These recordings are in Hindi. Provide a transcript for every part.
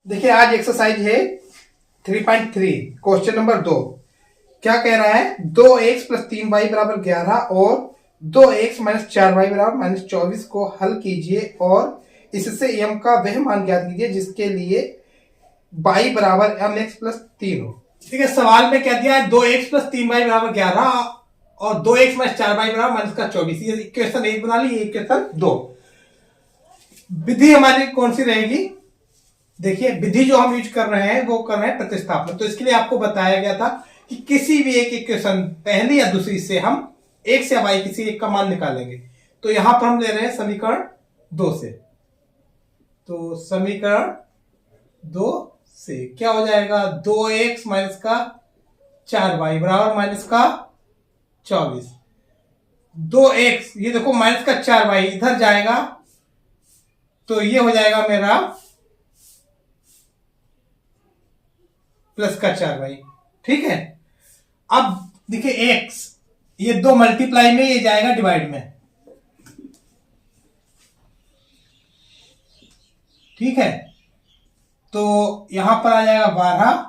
देखिए आज एक्सरसाइज है 3.3 क्वेश्चन नंबर 2। क्या कह रहा है? 2x प्लस 3y बराबर 11 और 2x माइनस 4y बराबर माइनस 24 को हल कीजिए और इससे m का वह मान ज्ञात कीजिए जिसके लिए y बराबर mx प्लस 3 हो। ठीक है, सवाल में क्या दिया है? 2x प्लस 3y बराबर 11 और 2x माइनस 4y बराबर माइनस का 24। ये इक्वेशन 1 बना ली, ये इक्वेशन 2। विधि हमारी कौन सी रहेगी? देखिए विधि जो हम यूज कर रहे हैं वो कर रहे हैं प्रतिस्थापन। तो इसके लिए आपको बताया गया था कि किसी भी एक इक्वेशन पहली या दूसरी से हम एक से y किसी एक का मान निकालेंगे। तो यहां पर हम ले रहे हैं समीकरण 2 से। तो समीकरण 2 से क्या हो जाएगा? 2x माइनस का 4y बराबर माइनस का 24। 2x ये देखो माइनस का 4y इधर जाएगा तो ये हो जाएगा मेरा प्लस का 4y। ठीक है, अब देखिए x ये 2 मल्टीप्लाई में, ये जाएगा डिवाइड में। ठीक है, तो यहां पर आ जाएगा 12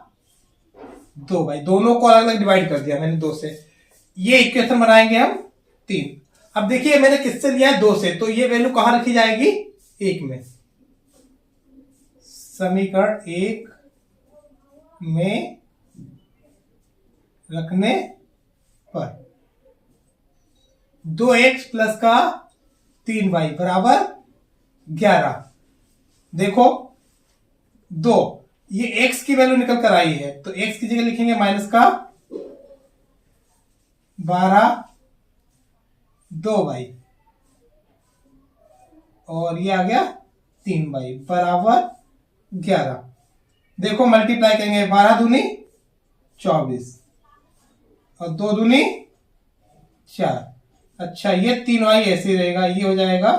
2 भाई, दोनों को अलग अलग डिवाइड कर दिया मैंने 2 से। ये इक्वेशन बनाएंगे हम 3। अब देखिए मैंने किससे लिया है? 2 से, तो ये वैल्यू कहां रखी जाएगी? 1 में। समीकरण 1 में रखने पर 2x प्लस का 3y बराबर 11। देखो 2, ये x की वैल्यू निकल कर आई है तो x की जगह लिखेंगे माइनस का 12 2y और ये आ गया 3y बराबर 11। देखो मल्टीप्लाई करेंगे, 12 दूनी 24 और 2 दूनी 4। अच्छा, ये 3y ऐसे रहेगा, ये हो जाएगा।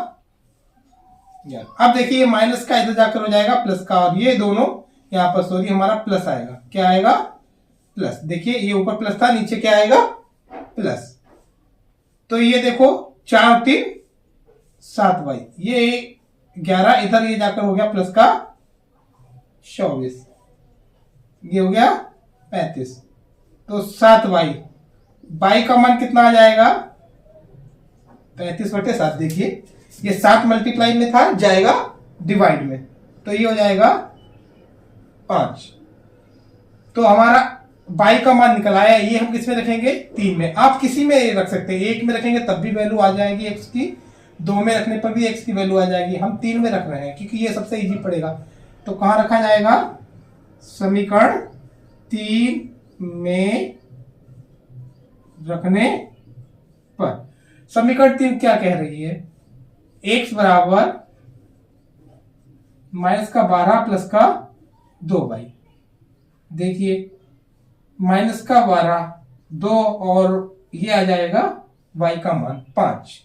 अब देखिए माइनस का इधर जाकर हो जाएगा प्लस का, और ये दोनों यहां पर सॉरी हमारा प्लस आएगा। क्या आएगा? प्लस। देखिए ये ऊपर प्लस था, नीचे क्या आएगा? प्लस। तो ये देखो 4 और 3 7y, ये 11 इधर ये जाकर हो गया प्लस का 24, ये हो गया 35। तो 7y, y का मान कितना आ जाएगा? 35/7। देखिए ये 7 मल्टीप्लाई में था, जाएगा डिवाइड में, तो ये हो जाएगा 5। तो हमारा y का मान निकल आया। ये हम किस में रखेंगे? 3 में। आप किसी में रख सकते हैं, 1 में रखेंगे तब भी वैल्यू आ जाएगी x की, 2 में रखने पर भी x की वैल्यू आ जाएगी। हम 3 में रख रहे हैं क्योंकि ये सबसे इजी पड़ेगा। तो कहां रखा जाएगा? समीकरण 3 में रखने पर। समीकरण 3 क्या कह रही है? x बराबर माइनस का 12 प्लस का 2y। देखिए माइनस का 12 2 और ये आ जाएगा y का मान 5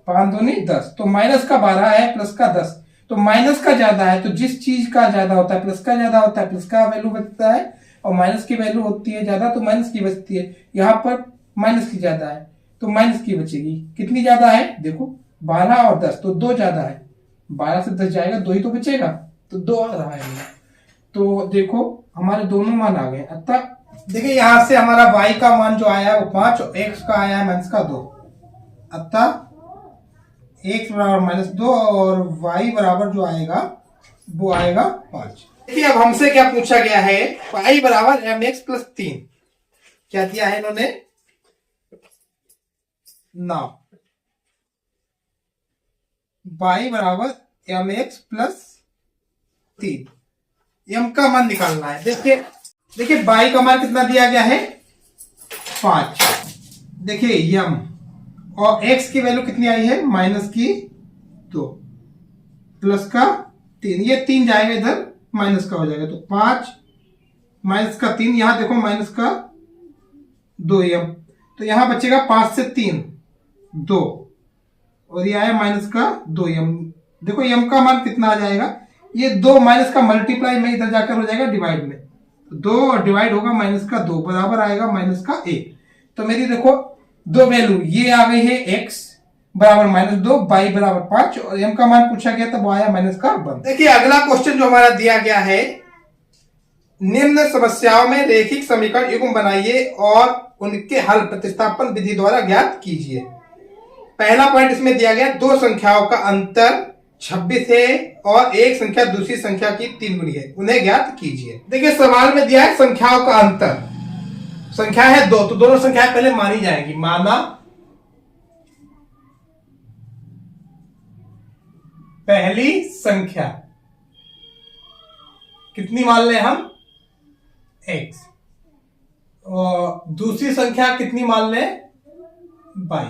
5 दूनी 10। तो माइनस का 12 है प्लस का 10, तो माइनस का ज्यादा है, तो जिस चीज का ज्यादा होता है प्लस का ज्यादा होता है, प्लस का वैल्यू बचता है, और माइनस की वैल्यू होती है ज्यादा तो माइनस की बचती है। यहां पर माइनस की ज्यादा है तो माइनस की बचेगी। कितनी ज्यादा है? देखो 12 और 10, तो 2 ज्यादा है। 12 से 10 जाएगा, 2 ही तो बचेगा, तो 2 आ रहा है। तो देखो हमारे दोनों मान आ गए। अतः देखिए यहां से हमारा y का मान जो आया है वो 5 और x का आया है माइनस का 2। अतः x बराबर माइनस 2 और y बराबर जो आएगा वो आएगा 5। देखिए अब हमसे क्या पूछा गया है? y बराबर mx प्लस 3। क्या दिया है इन्होंने? नाउ y बराबर mx प्लस 3, m का मान निकालना है। देखिए y का मान कितना दिया गया है? 5। देखिए m और x की वैल्यू कितनी आई है? माइनस की 2 प्लस का 3, ये 3 जाएगा इधर, माइनस का हो जाएगा, तो 5 माइनस का 3, यहां देखो माइनस का 2m, तो यहां बचेगा 5 से 3 2 और ये आया माइनस का 2m। देखो m का मान कितना आ जाएगा? ये 2 माइनस का मल्टीप्लाई में इधर जाकर हो जाएगा डिवाइड में, तो 2 और डिवाइड होगा माइनस का 2 बराबर आएगा माइनस का 1। तो मेरी देखो 2 वैल्यू, ये आ गई है x, बराबर -2, बाई बराबर 5 और m का मान पूछा गया था वो आया -1। देखिए अगला क्वेश्चन जो हमारा दिया गया है, निम्न समस्याओं में रेखिक समीकरण युग्म बनाइए और उनके हल प्रतिस्थापन विधि द्वारा ज्ञात कीजिए। पहला पॉइंट इसमें दिया गया, दो संख्याओं का अंतर 26 है और एक संख्या दूसरी संख्या की 3 गुनी है, उन्हें ज्ञात कीजिए। देखिए सवाल में दिया है संख्याओं का अंतर, संख्या है 2, तो दोनों संख्याएं पहले मानी जाएंगी। माना पहली संख्या कितनी मान ले हम, x, और दूसरी संख्या कितनी मान ले, y।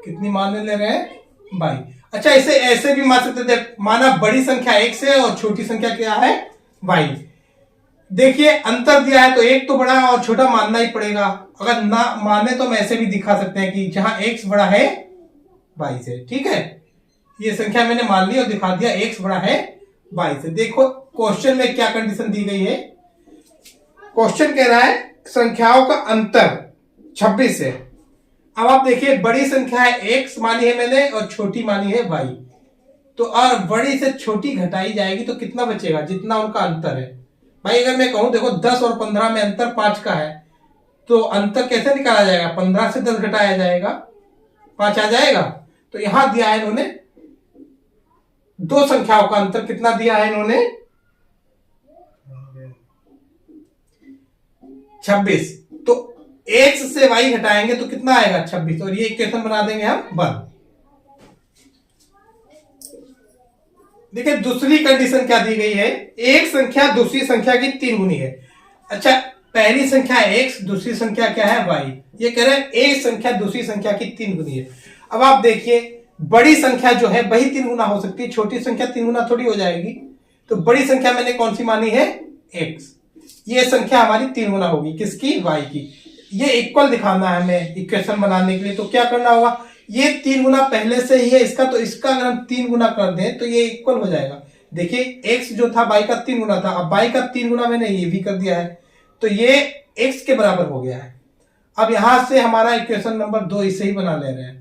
कितनी मानने ले रहे हैं, y। अच्छा इसे ऐसे भी मान सकते थे, माना बड़ी संख्या x है और छोटी संख्या क्या है, y। देखिए अंतर दिया है तो एक तो बड़ा और छोटा मानना ही पड़ेगा। अगर ना माने तो हम ऐसे भी दिखा सकते हैं कि जहां x बड़ा है y से, ठीक है। ये संख्या मैंने मान ली और दिखा दिया x बड़ा है y से। देखो क्वेश्चन में क्या कंडीशन दी गई है, क्वेश्चन कह रहा है संख्याओं का अंतर 26 है। अब आप देखिए बड़ी संख्या है x मानी है मैंने और छोटी मानी है y, तो और बड़ी से छोटी घटाई जाएगी तो कितना बचेगा, जितना उनका अंतर है। भाई अगर मैं कहूं देखो 10 और 15 में अंतर 5 का है, तो अंतर कैसे निकाला जाएगा, 15 से 10 घटाया जाएगा, 5 आ जाएगा। तो यहां दिया है इन्होंने दो संख्याओं का अंतर, कितना दिया है इन्होंने, 26। तो x से y घटाएंगे तो कितना आएगा 26, और ये इक्वेशन बना देंगे हम 1। देखिए दूसरी कंडीशन क्या दी गई है, एक संख्या दूसरी संख्या की 3 गुनी है। अच्छा पहली संख्या x, दूसरी संख्या क्या है y, ये कह रहे हैं एक संख्या दूसरी संख्या की 3 गुनी है। अब आप देखिए बड़ी संख्या जो है वही 3 गुना हो सकती है, छोटी संख्या 3 गुना थोड़ी हो जाएगी। तो बड़ी संख्या मैंने कौन सी मानी है, x, ये संख्या हमारी 3 गुना होगी, किसकी, y की। ये इक्वल दिखाना है हमें इक्वेशन बनाने के लिए, तो क्या करना होगा, ये 3 गुना पहले से ही है इसका, तो इसका अगर हम 3 गुना कर दें तो ये इक्वल हो जाएगा। देखिए x जो था y का 3 गुना था, अब y का 3 गुना मैंने ये भी कर दिया है, तो ये x के बराबर हो गया है। अब यहां से हमारा इक्वेशन नंबर 2 इसे ही बना ले रहे हैं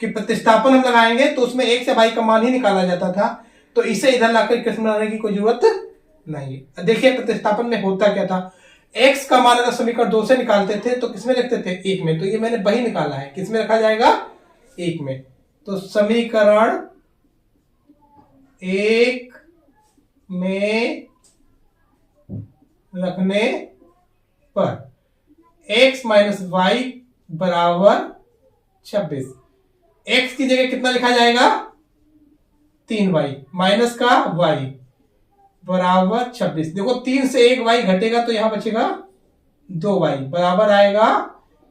कि प्रतिस्थापन हम लगाएंगे तो उसमें x से y का मान ही निकाला जाता था, तो इसे इधर लाकर इक्वेशन बनाने की कोई जरूरत नहीं। देखिए प्रतिस्थापन में होता क्या था, x का मान अगर समीकरण 2 से निकालते थे तो किसमें रखते थे, 1 में। तो ये मैंने वही निकाला है, किसमें रखा जाएगा, 1 में। तो समीकरण 1 में रखने पर x माइनस y बराबर 26, x की जगह कितना लिखा जाएगा, 3y माइनस का y बराबर 26। देखो 3 से 1 y घटेगा तो यहां बचेगा 2y बराबर आएगा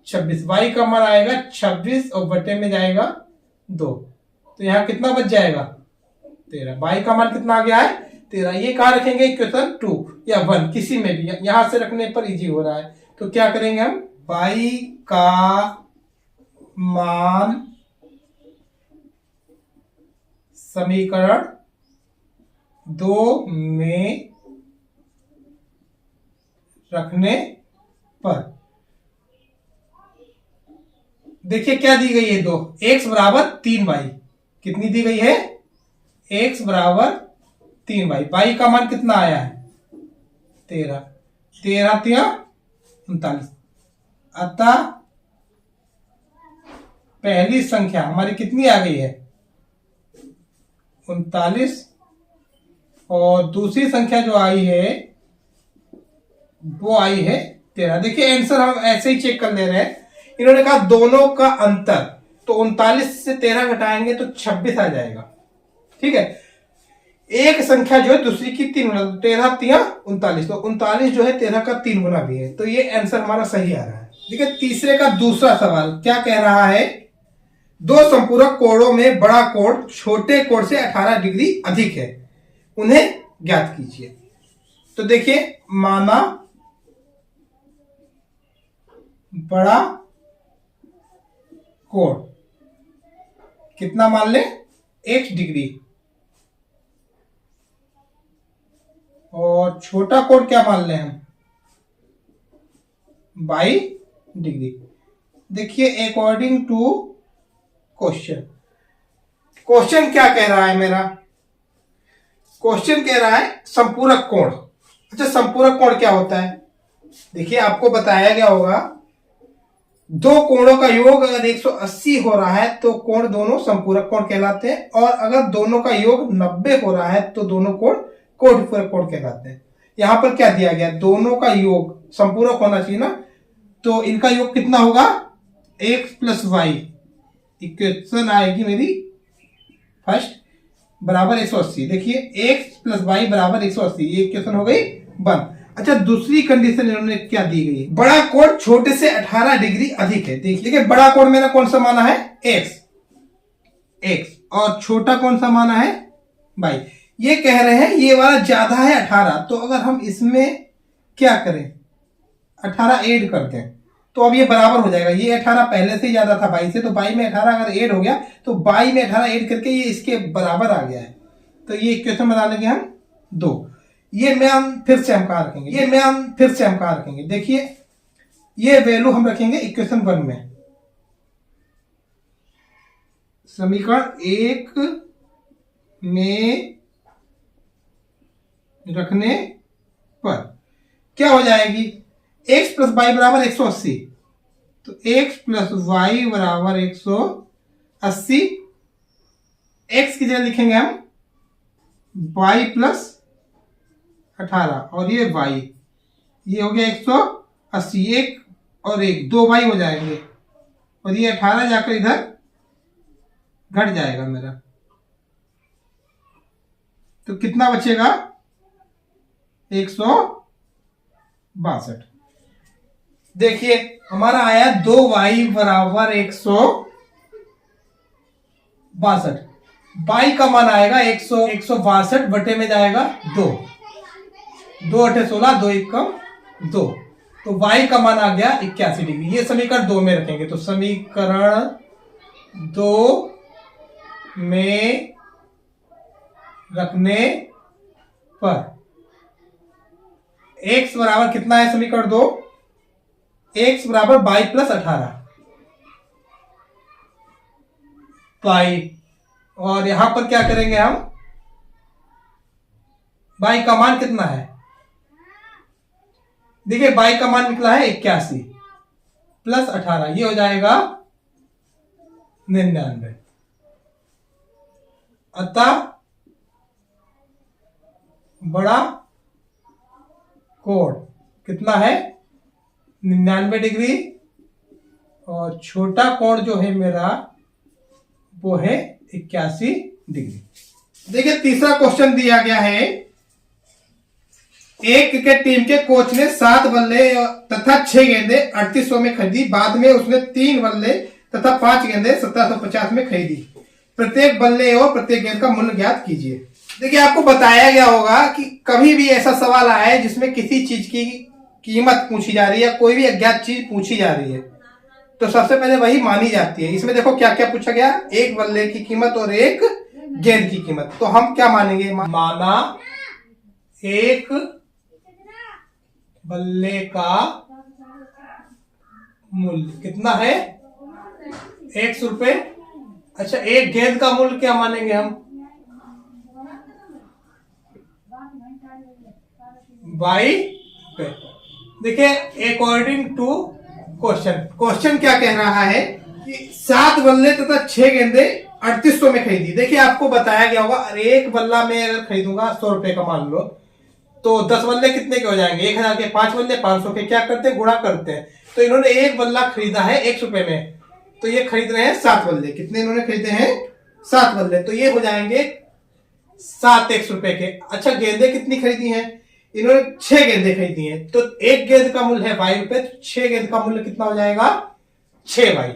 26। y का मान आएगा 26 और बटे में जाएगा 2, तो यहां कितना बच जाएगा, 13। y का मान कितना आ गया है, 13। ये कहां रखेंगे, इक्वेशन 2 या 1 किसी में भी, यहां से रखने पर इजी हो रहा है। तो क्या करेंगे हम, y का मान समीकरण 2 में रखने पर, देखिए क्या दी गई है, 2, x बराबर 3y, कितनी दी गई है, x बराबर 3y, y का मान कितना आया है, 13, 13 तिया 39। अतः पहली संख्या हमारी कितनी आ गई है, 39, और दूसरी संख्या जो आई है वो आई है 13। देखिए आंसर हम ऐसे ही चेक कर ले रहे हैं, इन्होंने कहा दोनों का अंतर, तो 39 से 13 घटाएंगे तो 26 आ जाएगा, ठीक है। एक संख्या जो है दूसरी की 3 गुना, 13 तिया 39, तो 39 जो है 13 का 3 गुना भी है, तो ये आंसर हमारा सही आ रहा है। देखिए तीसरे का दूसरा सवाल क्या कह रहा है, दो संपूरक कोणों में बड़ा कोण छोटे कोण से 18 डिग्री अधिक है, उन्हें ज्ञात कीजिए। तो देखिए माना बड़ा कोण कितना मान ले, x डिग्री, और छोटा कोण क्या मान ले हम, y डिग्री। देखिए अकॉर्डिंग टू क्वेश्चन। क्वेश्चन क्या कह रहा है मेरा? क्वेश्चन कह रहा है संपूरक कोण। अच्छा, संपूरक कोण क्या होता है? देखिए, आपको बताया गया होगा दो कोणों का योग अगर 180 हो रहा है तो कोण दोनों संपूरक कोण कहलाते हैं, और अगर दोनों का योग 90 हो रहा है तो दोनों कोण कोटिपूरक कोण कहलाते हैं। यहां पर क्या दिया गया? दोनों का योग संपूरक होना चाहिए ना, तो इनका योग कितना होगा? x plus Y. इक्वेशन आएगी मेरी फर्स्ट बराबर 180। देखिए x प्लस वाई बराबर 180, ये इक्वेशन हो गई बंद। अच्छा, दूसरी कंडीशन इन्होंने क्या दी गई? बड़ा कोण छोटे से 18 डिग्री अधिक है। देखिए, बड़ा कोण मेरा कौन सा माना है? x, और छोटा कौन सा माना है? y। ये कह रहे हैं ये वाला ज्यादा है 18, तो अगर हम इसमें क्या करें? 18 ऐड करते हैं तो अब ये बराबर हो जाएगा। ये 18 पहले से ज्यादा था 22 से, तो 22 में 18 अगर ऐड हो गया तो 22 में 18 ऐड करके ये इसके बराबर आ गया है। तो ये इक्वेशन बना लेंगे हम 2। ये मैम फिर से हम कहां रखेंगे? देखिए, ये वैल्यू हम रखेंगे इक्वेशन 1 में। समीकरण 1 में रखने पर क्या हो जाएगी? x प्लस वाई बराबर 180, तो x प्लस वाई बराबर 180। x की जगह लिखेंगे हम y प्लस 18, और ये y, ये हो गया 180। 1 और 1 2 y हो जाएंगे, और ये 18 जाकर इधर घट जाएगा मेरा, तो कितना बचेगा? 162। देखिए, हमारा आया 2y बराबर 162। y का मान आएगा 162 बटे में जाएगा 2, 2 8 16, 2 1 2, तो y का मान आ गया 81 डिग्री। ये समीकरण 2 में रखेंगे, तो समीकरण 2 में रखने पर x बराबर कितना है? समीकरण 2, x बराबर y प्लस 18 y, और यहां पर क्या करेंगे हम? y का मान कितना है? देखिए, y का मान निकला है 81 प्लस 18, ये हो जाएगा 99। अतः बड़ा कोण कितना है? 99 डिग्री, और छोटा कोण जो है मेरा वो है 81 डिग्री। देखिए, तीसरा क्वेश्चन दिया गया है, एक क्रिकेट टीम के कोच ने 7 बल्ले तथा 6 गेंदे 3800 में खरीदी। बाद में उसने 3 बल्ले तथा 5 गेंदे 1750 में खरीदी। प्रत्येक बल्ले और प्रत्येक गेंद का मूल्य ज्ञात कीजिए। देखिए, आपको बताया गया होगा कि कभी भी ऐसा सवाल आया है जिसमें किसी चीज की कीमत पूछी जा रही है, कोई भी अज्ञात चीज पूछी जा रही है, तो सबसे पहले वही मानी जाती है। इसमें देखो क्या क्या पूछा गया, एक बल्ले की कीमत और एक गेंद की कीमत। तो हम क्या मानेंगे? माना एक बल्ले का मूल्य कितना है? 100 रुपए। अच्छा, एक गेंद का मूल्य क्या मानेंगे हम? 22 रुपए। देखिए, अकॉर्डिंग टू क्वेश्चन क्या कह रहा है कि 7 बल्ले तथा 6 गेंदे 3800 में खरीदी। देखिए, आपको बताया गया होगा, एक बल्ला में अगर खरीदूंगा 100 रुपए का मान लो, तो 10 बल्ले कितने के हो जाएंगे? 1000 के 5 बल्ले 500 के। क्या करते हैं? गुणा करते हैं। तो इन्होंने एक बल्ला खरीदा है 100 रुपए में, तो ये खरीद रहे हैं 7 बल्ले। कितने इन्होंने खरीदे हैं? 7 बल्ले, तो ये हो जाएंगे 7 100 रुपए के। अच्छा, गेंदे कितनी खरीदी हैं? इन्होंने 6 गेंदे खरीदी हैं, तो एक गेंद का मूल्य है 22 रुपए, तो 6 गेंद का मूल्य कितना हो जाएगा? 6 भाई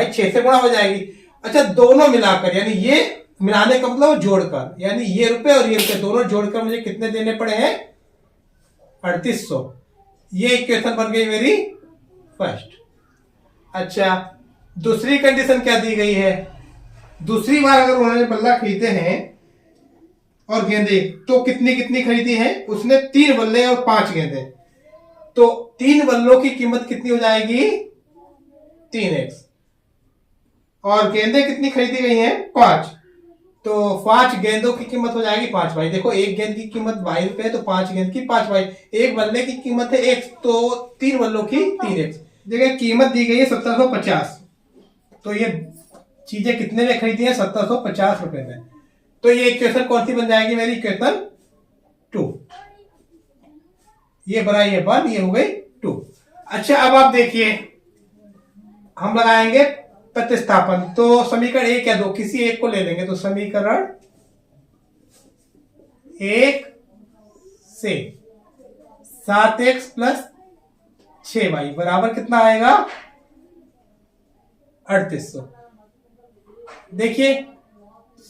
6 से गुणा हो जाएगी। अच्छा, दोनों मिलाकर, यानी ये मिलाने का मतलब जोड़कर, यानी ये रुपए और ये रुपए दोनों जोड़कर मुझे कितने देने पड़े हैं? 3800। ये इक्वेशन बन गई मेरी फर्स्ट। अच्छा, दूसरी कंडीशन क्या दी गई है? दूसरी बार अगर उन्होंने बल्ला खरीदे हैं और गेंदे, तो कितनी कितनी खरीदी है? उसने 3 बल्ले और 5 गेंदे, तो 3 बल्लों की कीमत कितनी हो जाएगी? 3x। और गेंदे कितनी खरीदी गई हैं? 5। तो 5 गेंदों की कीमत हो जाएगी 5 भाई। देखो एक गेंद की कीमत ₹22 है, तो 5 गेंद की 5 भाई। एक बल्ले की कीमत है X, तो 3 बल्लों की 3X। देखिए कीमत दी गई है 1750। तो ये चीजें कितने में खरीदी है? 1750 में। तो ये इक्वेशन कौन सी बन जाएगी मेरी? इक्वेशन 2। ये बना ये 1, ये हो गई 2। अच्छा अब आप देखिए, हम लगाएंगे प्रतिस्थापन। तो समीकरण 1 या 2 किसी एक को ले लेंगे। तो समीकरण 1 से 7x प्लस 6y बराबर कितना आएगा? 3800। देखिए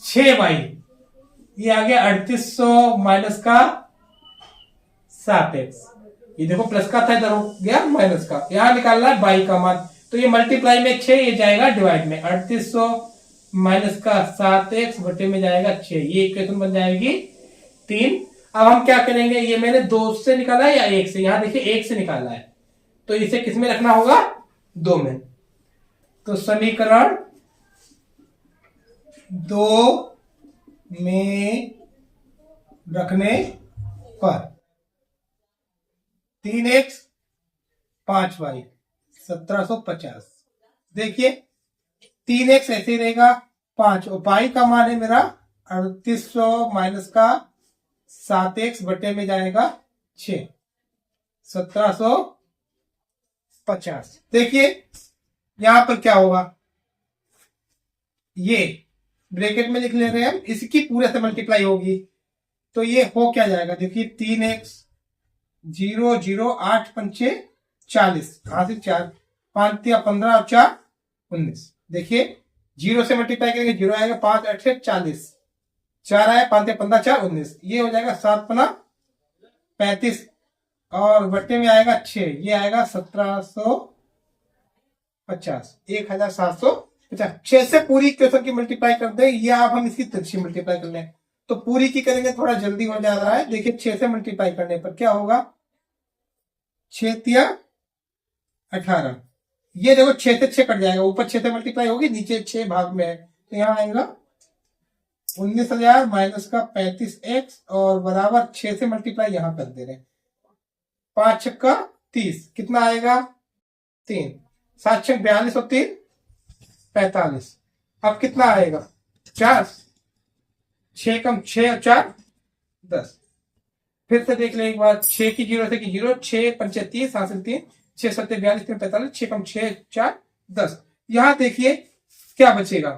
6y, ये आ गया 3800 माइनस का 7x। ये देखो प्लस का था, इधर हो गया माइनस का। यहां निकालना है y का मान। तो ये मल्टीप्लाई में 6, ये जाएगा डिवाइड में। 3800 माइनस का 7x बटे में जाएगा 6। ये इक्वेशन बन जाएगी 3। अब हम क्या करेंगे? ये मैंने 2 से निकाला है या 1 से? यहां देखिए 1 से निकाला है, तो इसे किस में रखना होगा? 2 में। तो समीकरण 2 में रखने पर 3x 5y 1750। देखिए 3x ऐसे ही रहेगा 5, और y का मान है मेरा 3800 माइनस का 7x बटे में जाएगा 6, 1750। देखिए यहां पर क्या होगा? ये ब्रैकेट में लिख ले रहे हैं हम, इसकी पूरे से मल्टीप्लाई होगी। तो ये हो क्या जाएगा? देखिए 3x 0 0 8 पंचे 40, कहां से 4, 5 या 15 और 4 19। देखिए 0 से मल्टीप्लाई करेंगे 0 आएगा, 5 8 से 40, 4 आया, 5 या 15 4 19। ये हो जाएगा 7 पना 35 और बट्टे में आएगा 6, ये आएगा 1750, 1750। 6 से पूरी इक्वेशन की मल्टीप्लाई कर दें, या आप हम इसकी तिरछी मल्टीप्लाई कर लें। तो पूरी की करेंगे थोड़ा जल्दी हो जा रहा है। देखिए 6 से मल्टीप्लाई करने पर क्या होगा? 6 तिया 18। ये देखो 6 से 6 कट जाएगा, ऊपर 6 से मल्टीप्लाई होगी, नीचे 6 भाग में है, तो यहां आएगा 19,000 माइनस का 35x और बराबर 6 से मल्टीप्लाई यहां कर दे रहे हैं। 5 छक्का 30, कितना आएगा? 3, 7 छक 42 और 3 45। अब कितना आएगा? 4, 6 कम 6 और 4 10। फिर से देख ले एक बार, 6 की 0 से की 0, 6 पंचे 30 हासिल 3, 6 7 42 3 45, 6 कम 6 4 10। यहां देखिए क्या बचेगा?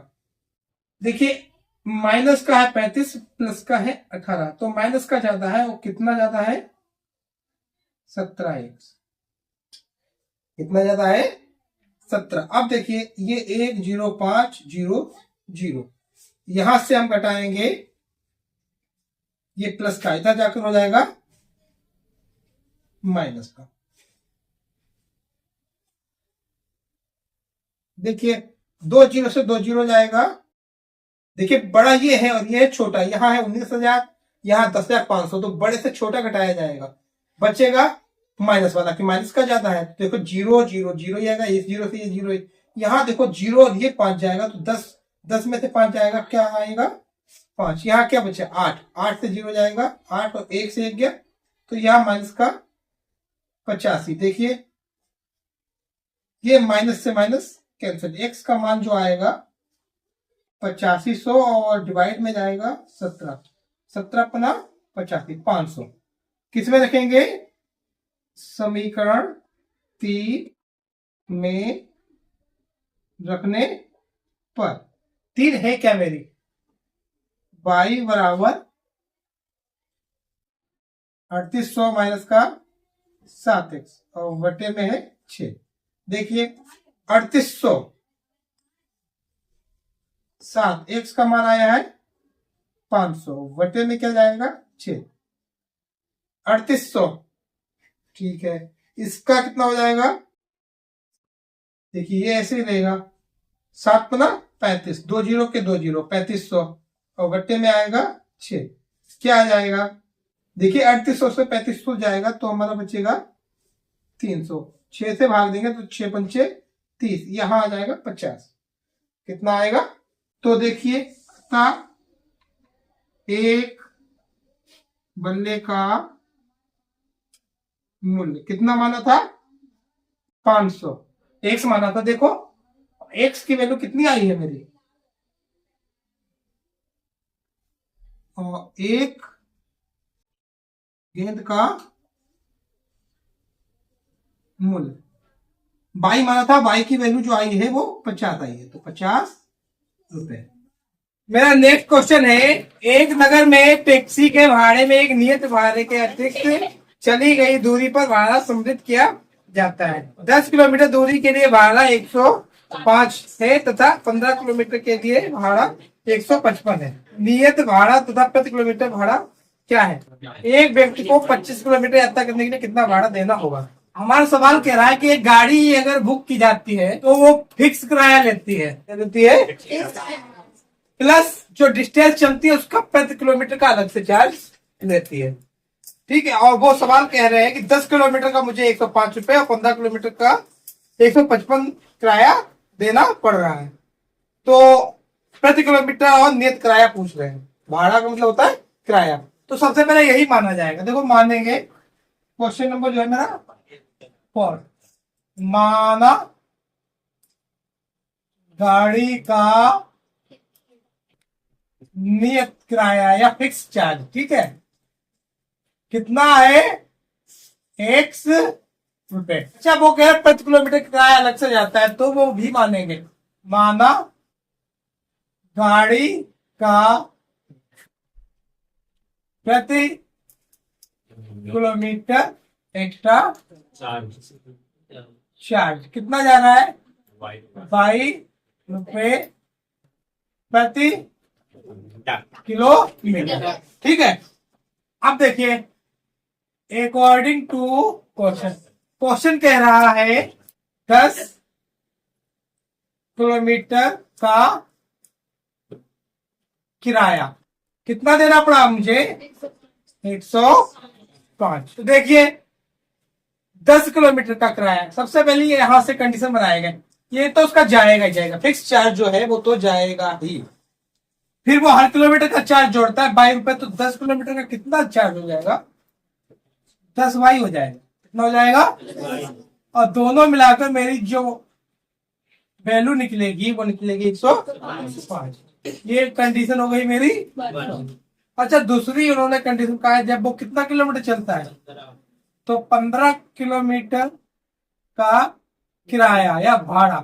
देखिए माइनस का है 35, प्लस का है 18, तो माइनस का ज्यादा है, वो कितना ज्यादा है? 17x। कितना ज्यादा है? 17। अब देखिए ये 1 0 5 0 0, यहां से हम घटाएंगे, ये प्लस का इधर जाकर हो जाएगा माइनस का। देखिए 2 0 से 2 0 जाएगा। देखिए बड़ा ये है और ये छोटा, यहां है 19,000, यहां 10,500, तो बड़े से छोटा घटाया जाएगा, बचेगा माइनस वाला, कि माइनस का ज्यादा है। देखो 0 0 0 आएगा, इस 0 से ये 0, यहां देखो 0 और ये 5 जाएगा, तो 10 में से 5 जाएगा, क्या आएगा? 5। यहाँ क्या बचे? 8, 8 से 0 जाएगा, 8 और 1 से 1 गया, तो यहाँ माइनस का 85। देखिए ये माइनस से माइनस कैंसिल, x का मान जो आएगा 8500 और डिवाइड में जाएगा 17, 17 पना 85, 500। किस में रखेंगे? समीकरण 3 में रखने पर 3 है क्या मेरी? y बराबर 3800 माइनस का 7x और बटे में है 6। देखिए 3800 7, x का मान आया है 500, बटे में क्या जाएगा? 6, 3800। ठीक है, इसका कितना हो जाएगा? देखिए ये ऐसे ही रहेगा, 7 पना 35, 2 0 के 2 0, 3500 और बट्टे में आएगा 6, क्या आ जाएगा? देखिए 3800 से 3500 जाएगा, तो हमारा बचेगा 300। 6 से भाग देंगे तो 6 पंचे 30, यहां आ जाएगा 50। कितना आएगा? तो देखिए था एक बल्ले का मूल्य कितना माना था? 500 एक्स माना था। देखो एक्स की वैल्यू कितनी आई है मेरी, और एक गेंद का मूल्य बाई माना था, बाई की वैल्यू जो आई है वो 50 आई है, तो 50 रुपए। मेरा नेक्स्ट क्वेश्चन है, एक नगर में टैक्सी के भाड़े में एक नियत भाड़े के अतिरिक्त चली गई दूरी पर भाड़ा सम्मिलित किया जाता है। 10 किलोमीटर दूरी के लिए भाड़ा 105 है तथा 15 किलोमीटर के लिए भाड़ा 155 है। नियत भाड़ा तथा प्रति किलोमीटर भाड़ा क्या है? एक व्यक्ति को 25 किलोमीटर यात्रा करने के लिए कितना भाड़ा देना होगा? हमारा सवाल कह रहा है कि एक गाड़ी अगर बुक की जाती है तो वो फिक्स किराया लेती है, क्या लेती है? प्लस जो डिस्टेंस चलती है उसका प्रति किलोमीटर का अलग से चार्ज लेती है। ठीक है, और वो सवाल कह रहे हैं कि 10 किलोमीटर का मुझे 105 रुपए और 15 किलोमीटर का 155 किराया देना पड़ रहा है। तो प्रति किलोमीटर और नियत किराया पूछ रहे हैं। भाड़ा का मतलब होता है किराया। तो सबसे पहले यही माना जाएगा। देखो मानेंगे, क्वेश्चन नंबर जो है मेरा 4, माना गाड़ी का नियत किराया या फिक्स चार्ज, ठीक है, कितना है? एक्स रुपए। अच्छा वो कह रहे प्रति किलोमीटर किराया अलग से जाता है, तो वो भी मानेंगे। माना गाड़ी का प्रति किलोमीटर एक्स्ट्रा चार्ज कितना जा रहा है? 22 रुपए प्रति किलोमीटर। ठीक है, अब देखिए अकॉर्डिंग टू क्वेश्चन कह रहा है 10 किलोमीटर का किराया कितना देना पड़ा मुझे? 105। तो देखिए 10 किलोमीटर का किराया, सबसे पहले यहां से कंडीशन बनाएगा, ये तो उसका जाएगा ही जाएगा, फिक्स चार्ज जो है वो तो जाएगा ही। फिर वो हर किलोमीटर का चार्ज जोड़ता है 22 रुपए, तो 10 किलोमीटर का कितना चार्ज हो जाएगा? 10 वाई हो जाएगा। कितना हो जाएगा? और दोनों मिलाकर मेरी जो वैल्यू निकलेगी वो निकलेगी 105। ये कंडीशन हो गई मेरी। अच्छा दूसरी उन्होंने कंडीशन कहा है, जब वो कितना किलोमीटर चलता है तो 15 किलोमीटर का किराया या भाड़ा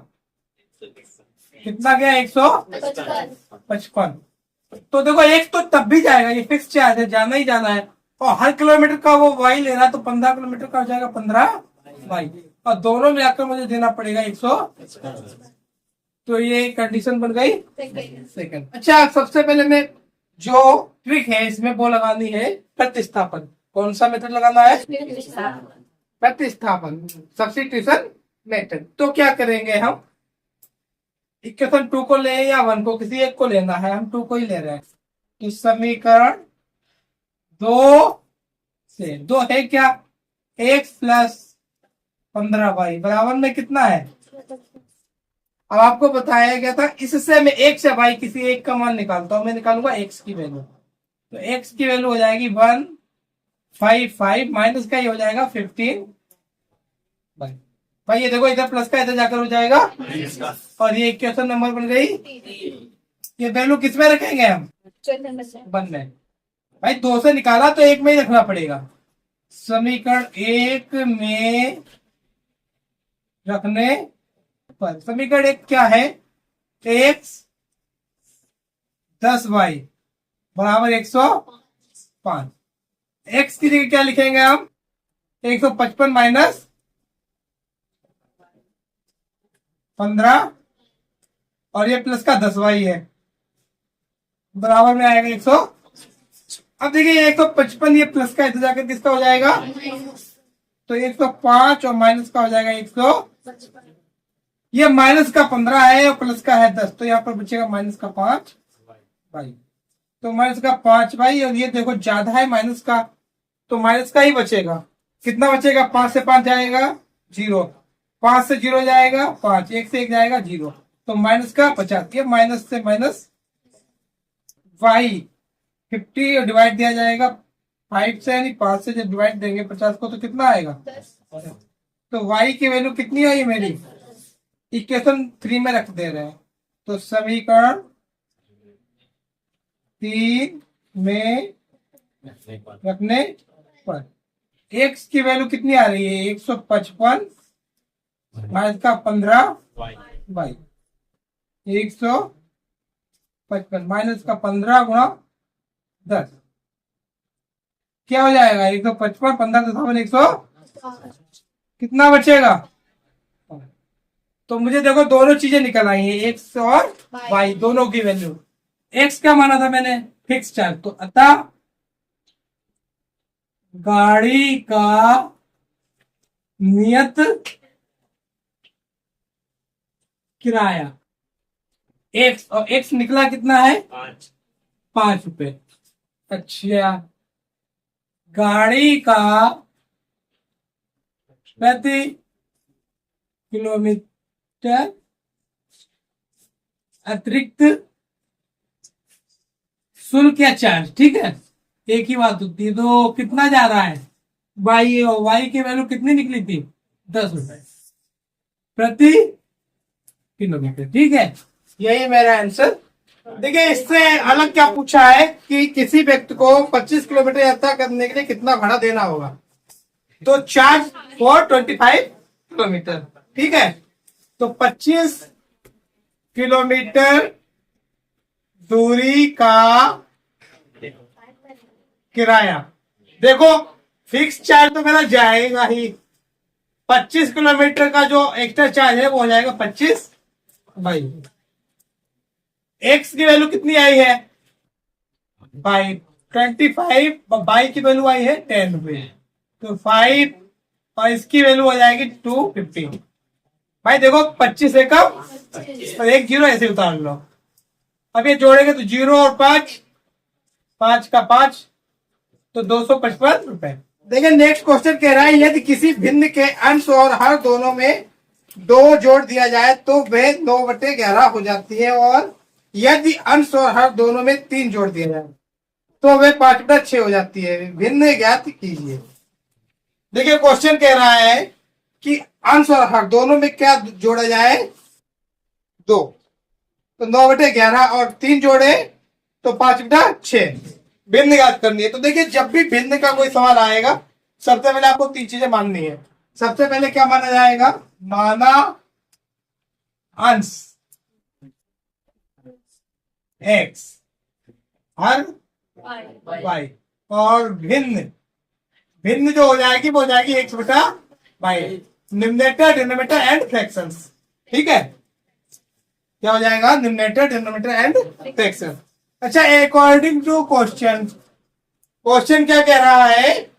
कितना गया? 155। तो देखो एक तो तब भी जाएगा, ये फिक्स चार्ज है, जाना ही जाना है, और हर किलोमीटर का वो वाई ले रहा है, तो 15 किलोमीटर का हो जाएगा 15 वाई, और दोनों मिलाकर मुझे देना पड़ेगा 100। तो ये कंडीशन बन गई सेकंड। अच्छा सबसे पहले मैं जो ट्रिक है इसमें वो लगानी है प्रतिस्थापन। कौन सा मेथड लगाना है? प्रतिस्थापन, सब्स्टिट्यूशन मेथड। तो क्या करेंगे हम, इक्वेशन 2 को ले या 1 को, किसी एक को लेना है, हम 2 को ही ले रहे हैं। तो समीकरण 2 से 2 है क्या? x प्लस 15y बराबर में कितना है? अब आपको बताया गया था इससे मैं x या y किसी एक का मान निकालता हूं। मैं निकालूंगा x की वैल्यू, तो x की वैल्यू हो जाएगी 155 माइनस का ये हो जाएगा 15। भाई ये देखो इधर प्लस का इधर जाकर हो जाएगा, और ये इक्वेशन नंबर बन गई। ये वैल्यू किस में रखेंगे हम? 1 में। भाई 2 से निकाला तो 1 में ही रखना पड़ेगा। समीकरण 1 में रखने पर समीकरण 1 क्या है? x 10y बराबर 105। x की जगह क्या लिखेंगे हम? 155 माइनस 15, और ये प्लस का 10y है, बराबर में आएगा 100। अब देखिए 155, ये प्लस का इधर जाकर किसका हो जाएगा? तो 105 और माइनस का हो जाएगा 100। ये माइनस का 15 है और प्लस का है 10, तो यहाँ पर बचेगा माइनस का 5 भाई। तो माइनस का 5 भाई, और ये देखो ज्यादा है माइनस का, तो माइनस का ही बचेगा। कितना बचेगा? 5 से 5 जाएगा 0, 5 से 0 जाएगा 5, 1 से 1 जाएगा 0, तो माइनस का 50, ये माइनस से माइनस वाई 50 डिवाइड दिया जाएगा 5 से, यानी 5 से जब डिवाइड देंगे 50 को तो कितना आएगा? तो y की वैल्यू कितनी आई मेरी? इक्वेशन 3 में रख दे रहे हैं। तो समीकरण 3 में रखने पर x की वैल्यू कितनी आ रही है? 155 माइनस का 15 y, 155 माइनस का 15 गुणा 10 क्या हो जाएगा? 155 15 100 कितना बचेगा? तो मुझे देखो दोनों चीजें निकल आई हैं, एक्स और वाई दोनों की वैल्यू। एक्स क्या माना था मैंने? Fix charge. तो अतः गाड़ी का नियत किराया एक्स, और एक्स निकला कितना है? 5 रुपए। अच्छा, गाड़ी का प्रति किलोमीटर अतिरिक्त शुल्क या चार्ज, ठीक है, एक ही बात होती है। तो कितना जा रहा है? वाई, और वाई की वैल्यू कितनी निकली थी? 10 रुपए प्रति किलोमीटर, ठीक है। यही मेरा आंसर। देखिए इससे अलग क्या पूछा है कि किसी व्यक्ति को 25 किलोमीटर यात्रा करने के लिए कितना भाड़ा देना होगा। तो चार्ज फॉर 25 किलोमीटर, ठीक है। तो 25 किलोमीटर दूरी का किराया, देखो फिक्स चार्ज तो मेरा जाएगा ही, 25 किलोमीटर का जो एक्स्ट्रा चार्ज है वो हो जाएगा 25 बाई एक्स की वैल्यू कितनी आई है? बाई 25, बाई की वैल्यू आई है 10 रुपए, तो 5 और इसकी वैल्यू हो जाएगी 250। भाई देखो 25 से कम और एक जीरो ऐसे उतार लो। अब ये जोड़ेंगे तो 0 और 5, 5 का 5 तो 255 रुपए। देखिए नेक्स्ट क्वेश्चन कह रहा है यदि किसी भिन्न के अंश और हर दोनों में 2 जोड़ दिया जाए तो वे 9/11 हो जाती है, और यदि अंश और हर दोनों में 3 जोड़ दिया जाए तो वे 5/6 हो जाती है। भिन्न ज्ञात कीजिए। देखिए क्वेश्चन कह रहा है कि अंश और हर दोनों में क्या जोड़ा जाए? 2, तो 9/11 और 3 जोड़े तो 5/6। भिन्न ज्ञात करनी है। तो देखिए जब भी भिन्न का कोई सवाल आएगा सबसे पहले आपको 3 चीजें माननी है। सबसे पहले क्या माना जाएगा? माना अंश x हर y, और भिन्न, भिन्न जो हो जाएगी वो हो जाएगी x/y, numerator denominator and fractions, ठीक है। क्या हो जाएगा? Numerator denominator and fraction. अच्छा, अकॉर्डिंग टू क्वेश्चन, क्वेश्चन क्या कह रहा है?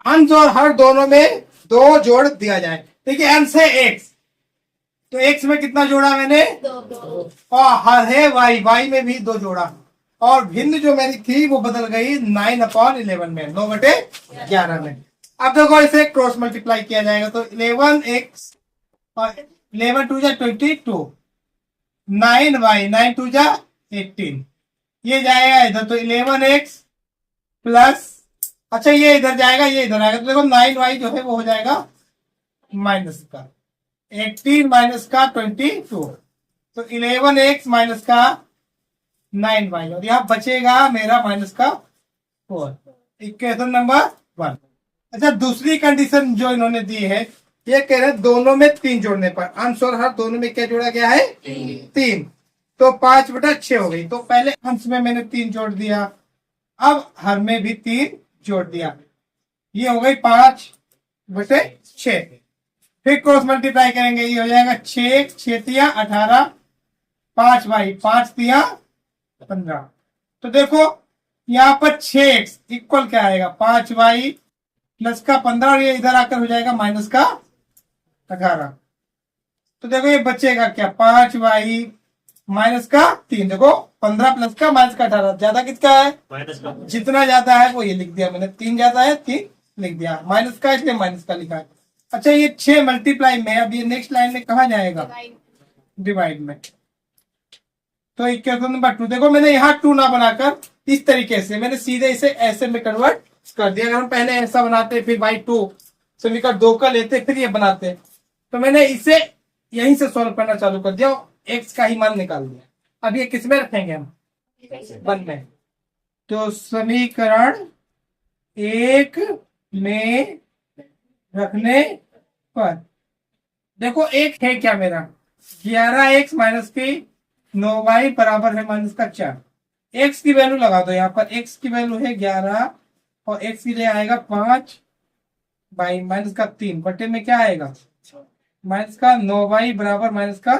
अंश और हर दोनों में 2 जोड़ दिया जाए। देखिए अंश है x, तो x में कितना जोड़ा मैंने? 2। और हर है y, y में भी 2 जोड़ा, और भिन्न जो मेरी थी वो बदल गई 9/11 में, 9/11 में। अब देखो इसे क्रॉस मल्टीप्लाई किया जाएगा तो 11x और 11 2 जा 22, 9y, 9 2 जा 18, ये जाएगा इधर तो 11x प्लस, अच्छा ये इधर जाएगा ये इधर आएगा, तो देखो 9y जो है वो हो जाएगा माइनस का 18 माइनस का 22, तो 11x माइनस का 9y, और यहाँ बचेगा मेरा माइनस का 4। Equation number 1। अच्छा, दूसरी कंडीशन जो इन्होंने दी है, ये कह रहे हैं दोनों में 3 जोड़ने पर अंश और हर दोनों में क्या जोड़ा गया है? 3, तो 5/6 हो गई। तो पहले अंश में मैंने 3 जोड़ दिया, अब हर में भी 3 जोड़ दिया, ये हो गई 5/6। फिर क्रॉस मल्टीप्लाई करेंगे, ये हो जाएगा 6 6 तिया 18, 5y 5 तिया 15। तो देखो यहाँ पर 6x इक्वल क्या आएगा? 5y प्लस का 15, और ये इधर आकर हो जाएगा माइनस का 18। तो देखो ये बचेगा क्या? 5y माइनस का 3, देखो 15 प्लस का माइनस का 18, ज्यादा किसका है? माइनस का। जितना ज्यादा है वो ये लिख दिया मैंने, 3 ज्यादा है 3 लिख दिया, माइनस का इसलिए माइनस का लिखा है। अच्छा, ये 6 मल्टीप्लाई में, अब ये नेक्स्ट लाइन में कहा जाएगा? डिवाइड में। तो इक्वेशन नंबर 2 देखो, मैंने यहाँ 2 ना बनाकर इस तरीके से मैंने सीधे इसे ऐसे में कन्वर्ट कर दिया। अगर हम पहले ऐसा बनाते फिर बाई 2 समीकरण 2 का लेते फिर ये बनाते, तो मैंने इसे यहीं से सॉल्व करना चालू कर दिया, एक्स का ही मान निकाल दिया। अब ये किस में रखेंगे हम? 1 में। तो समीकरण 1 में रखने पर देखो एक है क्या मेरा 11x माइनस की 9y बराबर है माइनस का 4। x की वैल्यू लगा दो यहाँ पर, x की वैल्यू है 11 और x की लिए आएगा 5 बाई माइनस का 3 बटे में क्या आएगा माइनस का 9y बराबर माइनस का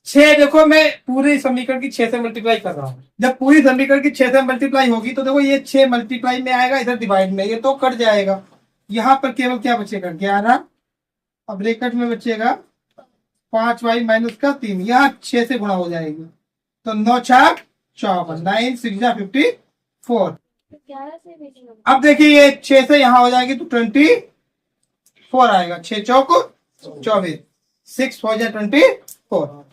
6। देखो मैं पूरी समीकरण की 6 से मल्टीप्लाई कर रहा हूँ। जब पूरी समीकरण की 6 से मल्टीप्लाई होगी तो देखो ये 6 मल्टीप्लाई में आएगा, इधर डिवाइड में, ये तो कट जाएगा। यहाँ पर केवल क्या बचेगा 11, अब ब्रैकेट में बचेगा 5y माइनस का 3, यहाँ 6 से गुणा हो जाएगी तो 9 छक 54, 9 6 54। अब देखिए ये 6 से यहाँ हो जाएगी तो 24 आएगा, 6 चौक 24, 6 हो जाए 24।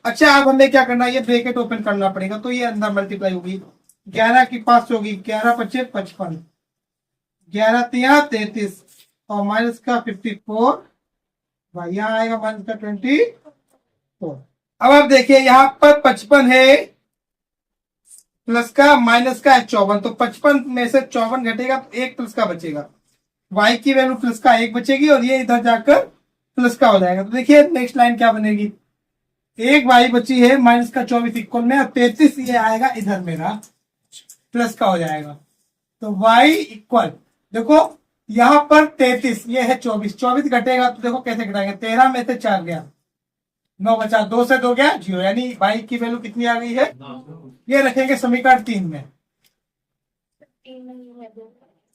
अच्छा अब हमें क्या करना है, ये ब्रैकेट ओपन करना पड़ेगा तो ये अंदर मल्टीप्लाई होगी, 11 की 5 होगी, 11 पचे 55, 11 तिया 33 और माइनस का 54 भाई यहाँ आएगा माइनस का 24। अब आप देखिए यहाँ पर 55 है प्लस का माइनस का है 54, तो 55 में से 54 घटेगा तो 1 प्लस का बचेगा, y की वैल्यू प्लस का 1 बचेगी और ये इधर जाकर प्लस का हो जाएगा। तो देखिए नेक्स्ट लाइन क्या बनेगी, 1 y बची है माइनस का 24 इक्वल में और 33 ये आएगा इधर मेरा प्लस का हो जाएगा। तो y इक्वल देखो यहाँ पर 33 ये है 24, 24 घटेगा तो देखो कैसे घटाएंगे, 13 में से 4 गया 9 बचा, 2 से 2 गया 0, यानी y की वैल्यू कितनी आ गई है, ये रखेंगे समीकरण 3 में।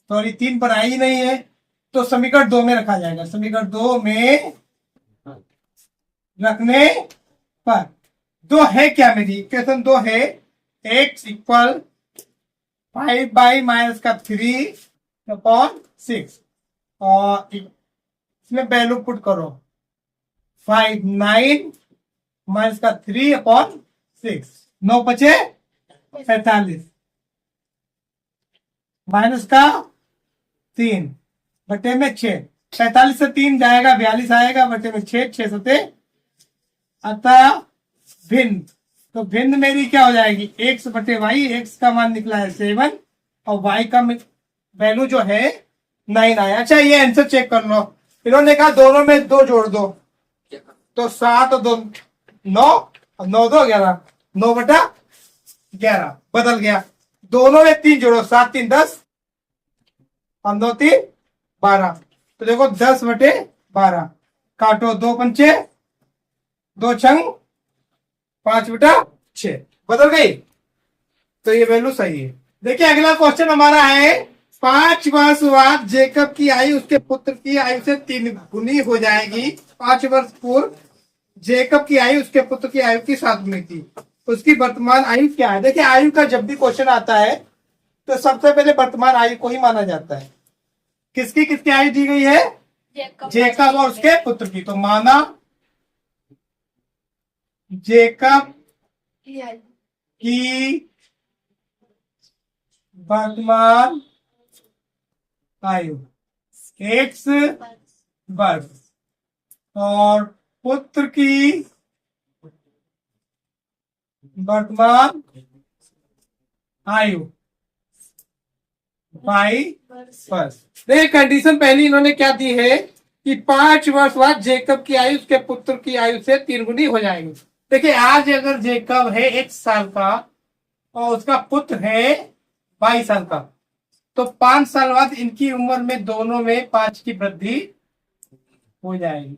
सॉरी 3 पर आई ही नहीं है तो समीकरण 2 में रखा जाएगा। समीकरण 2 में रखने पर 2 है क्या मेरी इक्वेशन 2 है x इक्वल 5 बाई माइनस का 3 अपॉन 6 और इसमें वैल्यू पुट करो 5 9 माइनस का 3 अपॉन 6, 9 बचे 45 माइनस का 3 बटे में 6, 45 से 3 जाएगा 42 आएगा बटे में 6, 6 सते अतः भिन्न, तो भिन्न मेरी क्या हो जाएगी x बटे वाई, x का मान निकला है 7 और y का वैल्यू जो है 9 आया। अच्छा ये आंसर चेक कर लो, इन्होंने कहा दोनों में 2 जोड़ दो तो 7 और 2 9 और 9 2 11, 9 बटा 11 बदल गया, दोनों में 3 जोड़ो 7 3 10 और 9 3 12, तो देखो 10 बटे 12 काटो 2 पंचे 2 छंग 5 बटा 6 बदल गई, तो ये वैल्यू सही है। देखिए अगला क्वेश्चन हमारा है 5 वर्ष बाद जेकब की आयु उसके पुत्र की आयु से 3 गुनी हो जाएगी। 5 वर्ष पूर्व जेकब की आयु उसके पुत्र की आयु की 7 गुनी थी, उसकी वर्तमान आयु क्या है। देखिए आयु का जब भी क्वेश्चन आता है तो सबसे पहले वर्तमान आयु को ही माना जाता है। किसकी किसकी आयु दी गई है, जेकब और उसके पुत्र की, तो माना जेकब की वर्तमान आयु x वर्ष और पुत्र की वर्तमान आयु y वर्ष। देखिए कंडीशन पहली इन्होंने क्या दी है कि 5 वर्ष बाद जेकब की आयु उसके पुत्र की आयु से 3 गुनी हो जाएगी। देखिए आज अगर जेकब है 1 साल का और उसका पुत्र है 22 साल का, तो 5 साल बाद इनकी उम्र में दोनों में 5 की वृद्धि हो जाएगी।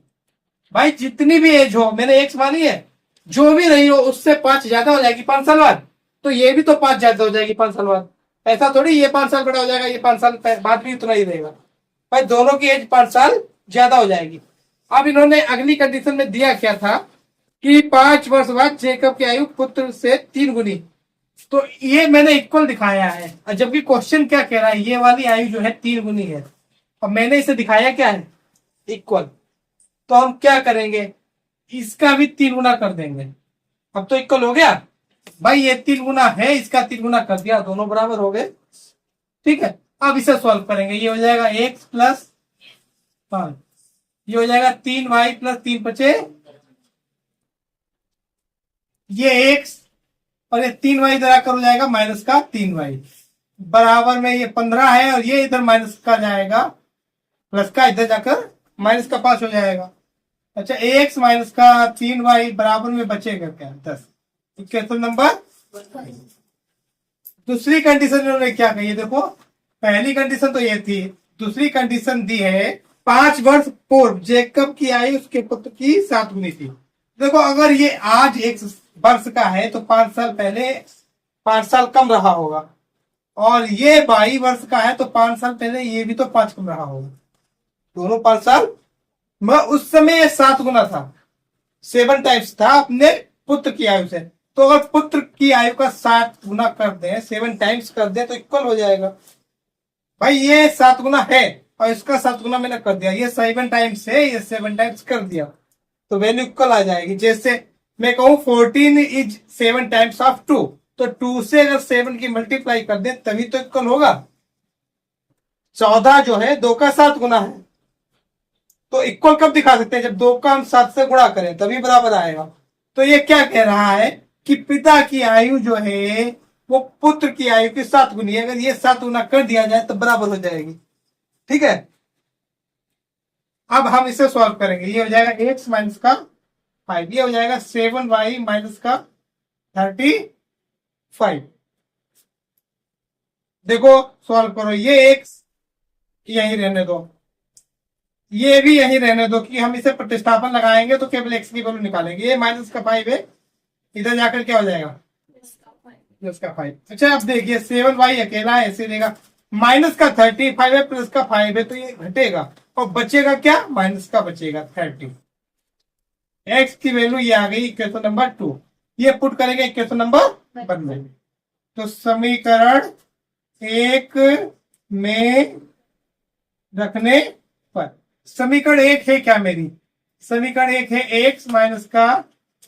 भाई जितनी भी एज हो, मैंने एक्स मानी है, जो भी रही हो उससे 5 ज्यादा हो जाएगी 5 साल बाद, तो ये भी तो 5 ज्यादा हो जाएगी 5 साल बाद। ऐसा थोड़ी ये 5 साल बड़ा हो जाएगा, ये 5 साल बाद भी उतना ही रहेगा। भाई दोनों की एज 5 साल ज्यादा हो जाएगी। अब इन्होंने अगली कंडीशन में दिया क्या था कि 5 वर्ष बाद जेकब की आयु पुत्र से 3 गुनी, तो ये मैंने इक्वल दिखाया है, जबकि क्वेश्चन क्या कह रहा है ये वाली आयु जो है 3 गुनी है और मैंने इसे दिखाया क्या है इक्वल। तो हम क्या करेंगे, इसका भी 3 गुना कर देंगे, अब तो इक्वल हो गया। भाई ये 3 गुना है, इसका 3 गुना कर दिया, दोनों बराबर हो गए। ठीक है, अब इसे सॉल्व करेंगे। ये हो जाएगा x प्लस 5, ये हो जाएगा 3y प्लस 3 बचे ये x, और ये 3y इधर आकर हो जाएगा माइनस का 3y, बराबर में ये 15 है, और ये इधर माइनस का जाएगा, प्लस का इधर जाकर माइनस का 5 हो जाएगा। अच्छा, x माइनस का 3y बराबर में बचेगा क्या, 10। Equation number. दूसरी कंडीशन इन्होंने क्या कही है, देखो पहली कंडीशन तो ये थी, दूसरी कंडीशन दी है 5 वर्ष पूर्व जैकब की आयु उसके पुत्र की 7 गुनी थी। देखो अगर ये आज 1 वर्ष का है तो 5 साल पहले 5 साल कम रहा होगा, और ये 22 वर्ष का है तो 5 साल पहले ये भी तो 5 कम रहा होगा, दोनों 5 साल। उस समय ये 7 गुना था, 7 टाइम्स था अपने पुत्र की आयु से। तो अगर पुत्र की आयु का 7 गुना कर दें, 7 टाइम्स कर दें तो इक्वल हो जाएगा। भाई ये 7 गुना है और इसका 7 गुना मैंने कर दिया, ये 7 टाइम्स है, ये 7 टाइम्स कर दिया, तो वैल्यू इक्वल आ जाएगी। जैसे मैं कहूं 14 इज 7 टाइम्स ऑफ 2, तो 2 से अगर 7 की मल्टीप्लाई कर दें तभी तो इक्वल होगा। 14 जो है 2 का 7 गुना है, तो इक्वल कब दिखा सकते हैं, जब 2 का हम 7 से गुणा करें तभी बराबर आएगा। तो ये क्या कह रहा है कि पिता की आयु जो है वो पुत्र की आयु की 7 गुनी है, अगर ये 7 गुना कर दिया जाए तो बराबर हो जाएगी। ठीक है, अब हम इसे सॉल्व करेंगे। ये हो जाएगा x माइनस का 5, ये हो जाएगा 7y माइनस का 35। देखो सॉल्व करो, ये x यही रहने दो, ये भी यही रहने दो, कि हम इसे प्रतिस्थापन लगाएंगे तो केवल x की वैल्यू निकालेंगे। ये माइनस का 5 है, इधर जाकर क्या हो जाएगा, प्लस का 5। अच्छा अब देखिए 7y अकेला है, ऐसे देगा, माइनस का 35 है, प्लस का 5 है, तो ये घटेगा और बचेगा क्या, माइनस का बचेगा 30। x की वैल्यू ये आ गई इक्वेशन नंबर 2। ये पुट करेंगे इक्वेशन नंबर 1 में, तो समीकरण 1 में रखने पर, समीकरण 1 है क्या मेरी, समीकरण 1 है x माइनस का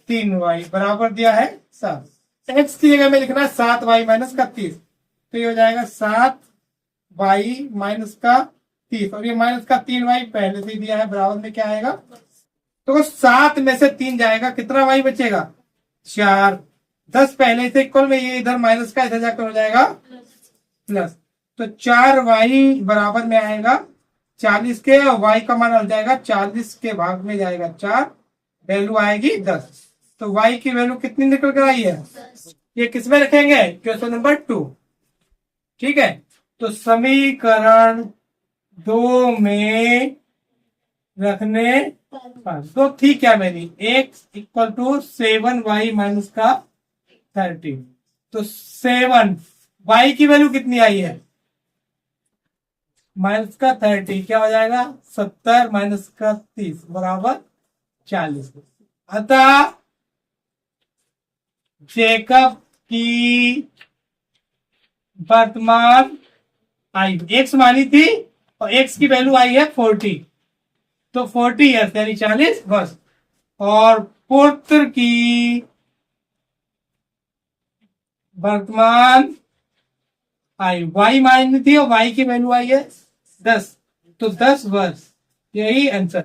3y बराबर दिया है 7। x की जगह में लिखना है 7y माइनस का 30, तो ये हो जाएगा 7y माइनस का 30, और ये माइनस का 3y पहले से ही दिया है, बराबर में क्या आएगा, तो 7 में से 3 जाएगा, कितना y बचेगा, 4। 10 पहले से इक्वल में, ये इधर माइनस का इधर जाकर हो जाएगा प्लस, तो 4y बराबर में आएगा 40 के, और y का मान हो जाएगा 40 के भाग में जाएगा 4, वैल्यू आएगी 10। तो y की वैल्यू कितनी निकल कर आई है, ये किसमें रखेंगे, क्वेश्चन नंबर 2। ठीक है, तो समीकरण 2 में रखने पर, तो ठीक है मेरी x equal to 7y minus का 30, तो 7 y की वैल्यू कितनी आई है, माइनस का 30, क्या हो जाएगा 70 माइनस का 30 बराबर 40। अतः जेकब की वर्तमान आयु x मानी थी और x की वैल्यू आई है 40, तो 40 ईयर्स यानी 40 वर्ष, और पुत्र की वर्तमान आयु y मानी थी और y की वैल्यू आई है 10, तो 10 वर्ष, यही आंसर।